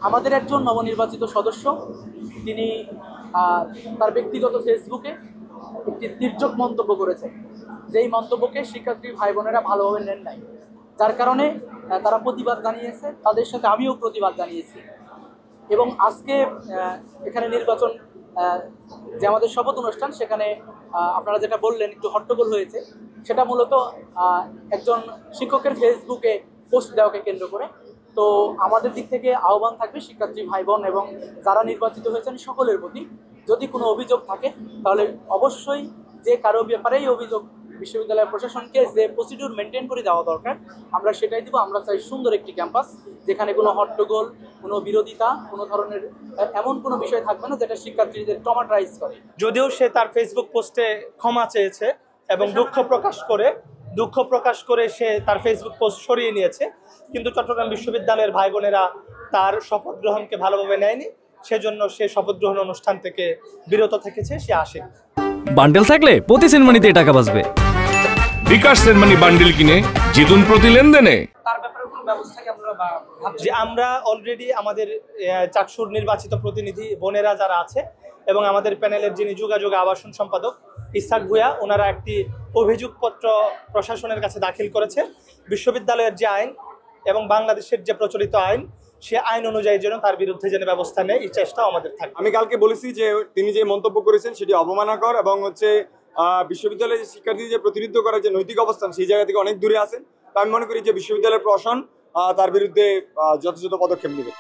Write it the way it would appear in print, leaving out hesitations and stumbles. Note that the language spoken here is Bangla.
আমাদের একজন নবনির্বাচিত সদস্য তিনি তার ব্যক্তিগত ফেসবুকে একটি তির্যক মন্তব্য করেছেন, যেই মন্তব্যকে শিক্ষার্থী ভাই বোনেরা ভালোভাবে নেন নাই, যার কারণে তারা প্রতিবাদ জানিয়েছে। তাদের সাথে আমিও প্রতিবাদ জানিয়েছি এবং আজকে এখানে নির্বাচন যে আমাদের শপথ অনুষ্ঠান, সেখানে আপনারা যেটা বললেন একটু হট্টগোল হয়েছে, সেটা মূলত একজন শিক্ষকের ফেসবুকে পোস্ট দেওয়াকে কেন্দ্র করে। তো আমাদের দিক থেকে আহ্বান থাকবে শিক্ষার্থী ভাই বোন এবং যারা নির্বাচিত হয়েছেন সকলের প্রতি, যদি কোনো অভিযোগ থাকে তাহলে অবশ্যই যে কারো ব্যাপারেই অভিযোগ বিশ্ববিদ্যালয় প্রশাসনকে যে প্রসিডিউর মেনটেন করে দেওয়া দরকার আমরা সেটাই দিব। আমরা চাই সুন্দর একটি ক্যাম্পাস যেখানে কোনো হট্টগোল, কোনো বিরোধিতা, কোনো ধরনের এমন কোনো বিষয় থাকবে না যেটা শিক্ষার্থীদের ট্রমাটাইজ করে। যদিও সে তার ফেসবুক পোস্টে ক্ষমা চেয়েছে এবং দুঃখ প্রকাশ করে সে তার ফেসবুক পোস্ট সরিয়ে নিয়েছে, কিন্তু চট্টগ্রাম বিশ্ববিদ্যালয়ের ভাই বোনেরা তার শপথ গ্রহণকে ভালোভাবে নেয়নি, সেজন্য সে শপথ গ্রহণ অনুষ্ঠান থেকে বিরত থেকেছে, সে আসে। বান্ডেল থাকলে প্রতি সেনমানিতে টাকা বাঁচবে। বিকাশ সেনমানি বান্ডেল কিনে জিতুন প্রতি লেনদেনে। যে আমরা অলরেডি আমাদের চাকসুর নির্বাচিত প্রতিনিধি বোনেরা যারা আছে এবং আমাদের প্যানেলের যিনি যোগাযোগ আবাসন সম্পাদক ইসহাক ভূয়া, ওনারা একটি অভিযোগপত্র প্রশাসনের কাছে দাখিল করেছে। বিশ্ববিদ্যালয়ের যে আইন এবং বাংলাদেশের যে প্রচলিত আইন, সে আইন অনুযায়ী যেন তার বিরুদ্ধে যেন ব্যবস্থা নেয়, এই চেষ্টাও আমাদের থাকে। আমি কালকে বলেছি যে তিনি যে মন্তব্য করেছেন সেটি অবমাননাকর এবং বিশ্ববিদ্যালয়ের শিক্ষার্থীদের যে প্রতিনিধিত্ব করার যে নৈতিক অবস্থান সেই জায়গা থেকে অনেক দূরে আছেন। তো আমি মনে করি যে বিশ্ববিদ্যালয়ের প্রশাসন তার বিরুদ্ধে যথাযথ পদক্ষেপ নেবে।